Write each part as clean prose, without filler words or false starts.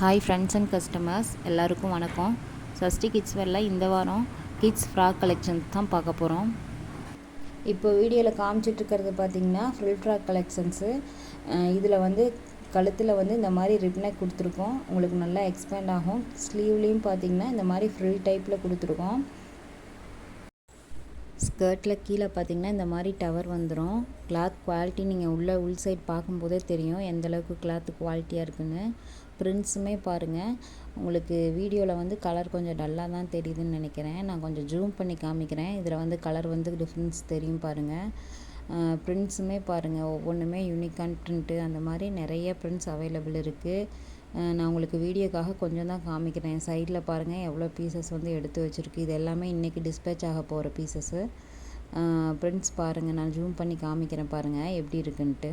Hi friends and customers எல்லாருக்கும் வணக்கம். Sashti kids வேரில் இந்த வாரம் கிட்ஸ் ஃப்ராக் கலெக்ஷன்ஸ் தான் பார்க்க போகிறோம். இப்போ வீடியோவில் காமிச்சிட்ருக்கிறது பார்த்திங்கன்னா ஃப்ரில் ஃப்ராக் கலெக்ஷன்ஸு. இதில் வந்து கழுத்தில் வந்து இந்த மாதிரி ரிப்னெக் கொடுத்துருக்கோம். உங்களுக்கு நல்லா எக்ஸ்பேண்ட் ஆகும். ஸ்லீவ்லேயும் பார்த்திங்கன்னா இந்த மாதிரி ஃப்ரில் டைப்பில் கொடுத்துருக்கோம். ஸ்கர்ட்டில் கீழே பார்த்திங்கன்னா இந்த மாதிரி டவர் வந்துடும். கிளாத் குவாலிட்டி நீங்கள் உள் சைட் பார்க்கும்போதே தெரியும் எந்தளவுக்கு கிளாத் குவாலிட்டியாக இருக்குதுன்னு. பிரிண்ட்ஸுமே பாருங்கள், உங்களுக்கு வீடியோவில் வந்து கலர் கொஞ்சம் டல்லாக தான் தெரியுதுன்னு நினைக்கிறேன். நான் கொஞ்சம் ஜூம் பண்ணி காமிக்கிறேன். இதில் வந்து கலர் வந்து டிஃப்ரென்ஸ் தெரியும் பாருங்கள். பிரிண்ட்ஸுமே பாருங்கள், ஒவ்வொன்றுமே யூனிக்கான பிரிண்ட்டு, அந்த மாதிரி நிறைய பிரிண்ட்ஸ் அவைலபிள் இருக்குது. நான் உங்களுக்கு வீடியோக்காக கொஞ்சம் தான் காமிக்கிறேன். சைடில் பாருங்கள் எவ்வளோ பீசஸ் வந்து எடுத்து வச்சுருக்கு. இது எல்லாமே இன்றைக்கி டிஸ்பேச் ஆக போகிற பீசஸ்ஸு. பிரிண்ட்ஸ் பாருங்கள், நான் ஜூம் பண்ணி காமிக்கிறேன் பாருங்கள் எப்படி இருக்குன்ட்டு.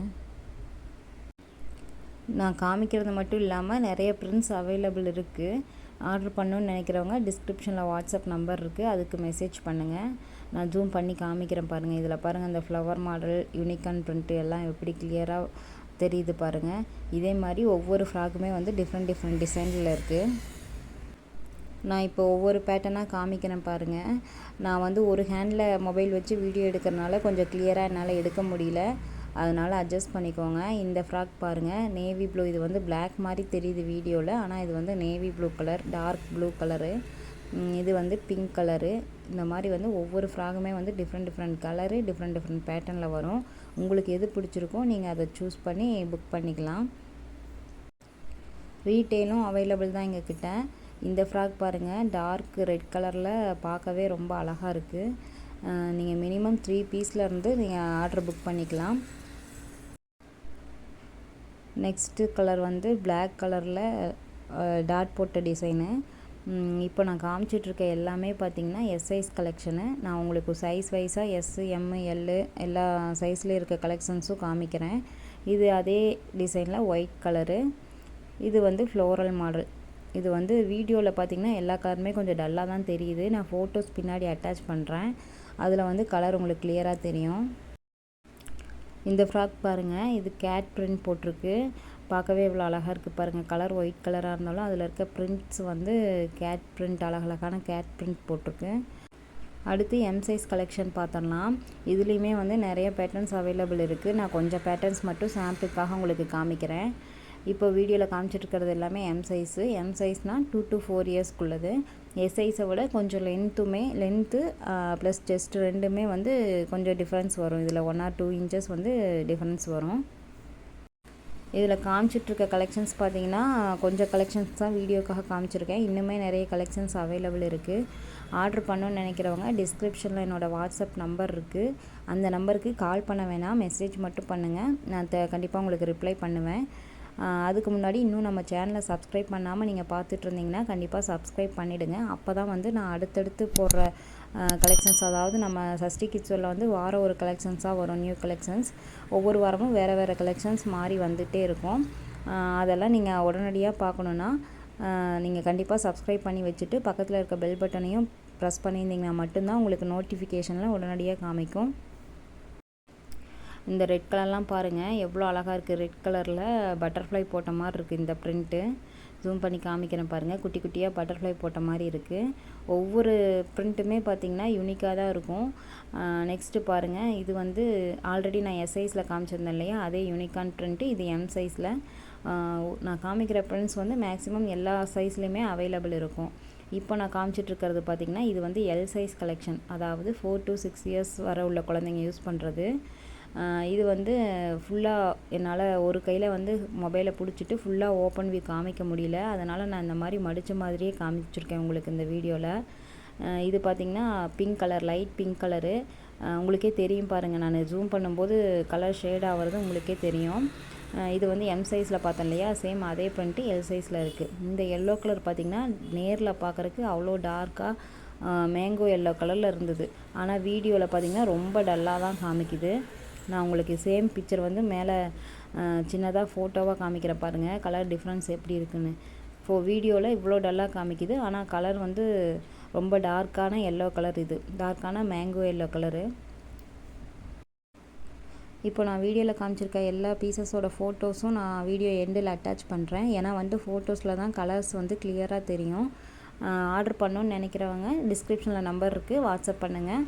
நான் காமிக்கிறது மட்டும் இல்லாமல் நிறைய பிரிண்ட்ஸ் அவைலபிள் இருக்குது. ஆர்டர் பண்ணணுன்னு நினைக்கிறவங்க டிஸ்கிரிப்ஷனில் வாட்ஸ்அப் நம்பர் இருக்குது, அதுக்கு மெசேஜ் பண்ணுங்கள். நான் ஜூம் பண்ணி காமிக்கிறேன் பாருங்கள். இதில் பாருங்கள், அந்த ஃப்ளவர் மாடல், யூனிக்கான் பிரிண்ட்டு எல்லாம் எப்படி கிளியராக தெரியுது பாருங்கள். இதே மாதிரி ஒவ்வொரு ஃப்ராக்குமே வந்து டிஃப்ரெண்ட் டிசைனில் இருக்குது. நான் இப்போ ஒவ்வொரு பேட்டர்னாக காமிக்கிறேன் பாருங்கள். நான் வந்து ஒரு ஹேண்டில் மொபைல் வச்சு வீடியோ எடுக்கிறனால கொஞ்சம் கிளியராக என்னால் எடுக்க முடியல, அதனால் அட்ஜஸ்ட் பண்ணிக்கோங்க. இந்த ஃப்ராக் பாருங்கள், நேவி ப்ளூ. இது வந்து பிளாக் மாதிரி தெரியுது வீடியோவில், ஆனால் இது வந்து navy blue colour, dark blue colour. இது வந்து பிங்க் கலரு. இந்த மாதிரி வந்து ஒவ்வொரு ஃப்ராகுமே வந்து டிஃப்ரெண்ட் கலரு, டிஃப்ரெண்ட் பேட்டர்னில் வரும். உங்களுக்கு எது பிடிச்சிருக்கோ நீங்கள் அதை சூஸ் பண்ணி புக் பண்ணிக்கலாம். ரீட்டெயிலும் அவைலபிள் தான் எங்கக்கிட்ட. இந்த ஃப்ராக் பாருங்கள், டார்க் ரெட் கலரில் பார்க்கவே ரொம்ப அழகாக இருக்குது. நீங்கள் மினிமம் 3 பீஸ்லேருந்து நீங்கள் ஆர்டர் புக் பண்ணிக்கலாம். நெக்ஸ்ட்டு கலர் வந்து பிளாக் கலரில் டாட் போட்ட டிசைனு. இப்போ நான் காமிச்சிட்ருக்க எல்லாமே பார்த்திங்கன்னா எஸ் சைஸ் கலெக்ஷனு. நான் உங்களுக்கு சைஸ் வைஸாக எஸ்ஸு, எம்மு, எல்லு எல்லா சைஸ்லேயும் இருக்க கலெக்ஷன்ஸும் காமிக்கிறேன். இது அதே டிசைனில் ஒயிட் கலரு. இது வந்து ஃப்ளோரல் மாடல். இது வந்து வீடியோவில் பார்த்திங்கன்னா எல்லா கலருமே கொஞ்சம் டல்லாக தான் தெரியுது. நான் ஃபோட்டோஸ் பின்னாடி அட்டாச் பண்ணுறேன், அதில் வந்து கலர் உங்களுக்கு கிளியராக தெரியும். இந்த ஃப்ராக் பாருங்கள், இது கேட் பிரிண்ட் போட்டிருக்கு. பார்க்கவே இவ்வளோ அழகாக இருக்குது பாருங்கள். கலர் ஒயிட் கலராக இருந்தாலும் அதில் இருக்க பிரிண்ட்ஸ் வந்து கேட் பிரிண்ட், அழகழகான கேட் பிரிண்ட் போட்டிருக்கு. அடுத்து எம் சைஸ் கலெக்ஷன் பார்த்துடலாம். இதுலேயுமே வந்து நிறைய பேட்டர்ன்ஸ் அவைலபிள் இருக்குது. நான் கொஞ்சம் பேட்டர்ன்ஸ் மட்டும் சாம்பிளுக்காக உங்களுக்கு காமிக்கிறேன். இப்போ வீடியோவில் காமிச்சிட்ருக்கிறது எல்லாமே எம் சைஸு. எம் சைஸ்னால் 2 to 4 இயர்ஸ்க்குள்ளது. எஸ் சைஸை விட கொஞ்சம் லென்த்து ப்ளஸ் செஸ்ட் ரெண்டுமே வந்து கொஞ்சம் டிஃப்ரென்ஸ் வரும். இதில் 1 or 2 inches வந்து டிஃப்ரென்ஸ் வரும். இதில் காமிச்சிட்ருக்க கலெக்ஷன்ஸ் பார்த்திங்கன்னா கொஞ்சம் கலெக்ஷன்ஸ் தான் வீடியோக்காக காமிச்சிருக்கேன். இன்னுமே நிறைய கலெக்ஷன்ஸ் அவைலபிள் இருக்குது. ஆர்டர் பண்ணணுன்னு நினைக்கிறவங்க டிஸ்கிரிப்ஷனில் என்னோடய வாட்ஸ்அப் நம்பர் இருக்குது, அந்த நம்பருக்கு கால் பண்ண வேணாம், மெசேஜ் மட்டும் பண்ணுங்கள். நான் கண்டிப்பாக உங்களுக்கு ரிப்ளை பண்ணுவேன். அதுக்கு முன்னாடி இன்னும் நம்ம சேனலை சப்ஸ்கிரைப் பண்ணாமல் நீங்கள் பார்த்துட்ருந்தீங்கன்னா கண்டிப்பாக சப்ஸ்கிரைப் பண்ணிவிடுங்க. அப்போ தான் வந்து நான் அடுத்தடுத்து போடுற கலெக்ஷன்ஸ், அதாவது நம்ம சஷ்டி கிட்ஸில் வந்து வாரம் ஒரு கலெக்ஷன்ஸாக வரும், நியூ கலெக்ஷன்ஸ். ஒவ்வொரு வாரமும் வேறு கலெக்ஷன்ஸ் மாறி வந்துகிட்டே இருக்கும். அதெல்லாம் நீங்கள் உடனடியாக பார்க்கணுன்னா நீங்கள் கண்டிப்பாக சப்ஸ்கிரைப் பண்ணி வச்சுட்டு பக்கத்தில் இருக்க பெல் பட்டனையும் ப்ரெஸ் பண்ணியிருந்தீங்கன்னா மட்டும்தான் உங்களுக்கு நோட்டிஃபிகேஷனில் உடனடியாக காமிக்கும். இந்த ரெட் கலர்லாம் பாருங்கள் எவ்வளோ அழகாக இருக்குது. ரெட் கலரில் பட்டர்ஃப்ளை போட்ட மாதிரி இருக்குது இந்த ப்ரிண்ட்டு. ஜூம் பண்ணி காமிக்கிறேன் பாருங்கள், குட்டி குட்டியாக பட்டர்ஃப்ளை போட்ட மாதிரி இருக்குது. ஒவ்வொரு ப்ரிண்ட்டுமே பார்த்திங்கன்னா யூனிக்காக தான் இருக்கும். நெக்ஸ்ட்டு பாருங்கள், இது வந்து ஆல்ரெடி நான் எஸ் சைஸில் காமிச்சிருந்தேன் இல்லையா, அதே யூனிக்கான் ப்ரிண்ட்டு. இது எம் சைஸில். நான் காமிக்கிற ப்ரிண்ட்ஸ் வந்து மேக்ஸிமம் எல்லா சைஸ்லேயுமே அவைலபிள் இருக்கும். இப்போ நான் காமிச்சிட்ருக்கிறது பார்த்திங்கன்னா இது வந்து எல் சைஸ் கலெக்ஷன், அதாவது 4 to 6 years வர உள்ள குழந்தைங்க யூஸ் பண்ணுறது. இது வந்து ஃபுல்லாக என்னால் ஒரு கையில் வந்து மொபைலை பிடிச்சிட்டு ஃபுல்லாக ஓப்பன் வியூ காமிக்க முடியல, அதனால் நான் இந்த மாதிரி மடித்த மாதிரியே காமிச்சிருக்கேன் உங்களுக்கு இந்த வீடியோவில். இது பார்த்திங்கன்னா pink colour, light pink colour. உங்களுக்கே தெரியும் பாருங்கள், நான் ஜூம் பண்ணும்போது கலர் ஷேட் ஆகிறது உங்களுக்கே தெரியும். இது வந்து எம் சைஸில் பார்த்தேன் இல்லையா, சேம் அதே பண்ணிட்டு எல் சைஸில் இருக்குது. இந்த எல்லோ கலர் பார்த்திங்கன்னா நேரில் பார்க்குறக்கு அவ்வளோ டார்க்காக மேங்கோ எல்லோ கலரில் இருந்தது, ஆனால் வீடியோவில் பார்த்திங்கன்னா ரொம்ப டல்லாக தான் காமிக்குது. நான் உங்களுக்கு சேம் பிக்சர் வந்து மேலே சின்னதாக ஃபோட்டோவாக காமிக்கிற பாருங்கள், கலர் டிஃப்ரென்ஸ் எப்படி இருக்குன்னு. வீடியோவில் இவ்வளோ டல்லாக காமிக்குது, ஆனால் கலர் வந்து ரொம்ப டார்க்கான எல்லோ கலர். இது டார்க்கான மேங்கோ எல்லோ கலரு. இப்போ நான் வீடியோவில் காமிச்சிருக்க எல்லா பீசஸோட ஃபோட்டோஸும் நான் வீடியோ எண்டில் அட்டாச் பண்ணுறேன். ஏன்னா வந்து ஃபோட்டோஸில் தான் கலர்ஸ் வந்து கிளியராக தெரியும். ஆர்டர் பண்ணணுன்னு நினைக்கிறவங்க டிஸ்கிரிப்ஷனில் நம்பர் இருக்குது, வாட்ஸ்அப் பண்ணுங்கள்.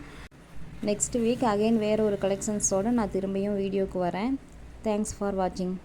நெக்ஸ்ட் வீக் அகைன் வேறு ஒரு கலெக்ஷன்ஸோடு நான் திரும்பியும் வீடியோவுக்கு வரேன். தேங்க்ஸ் ஃபார் வாட்சிங்.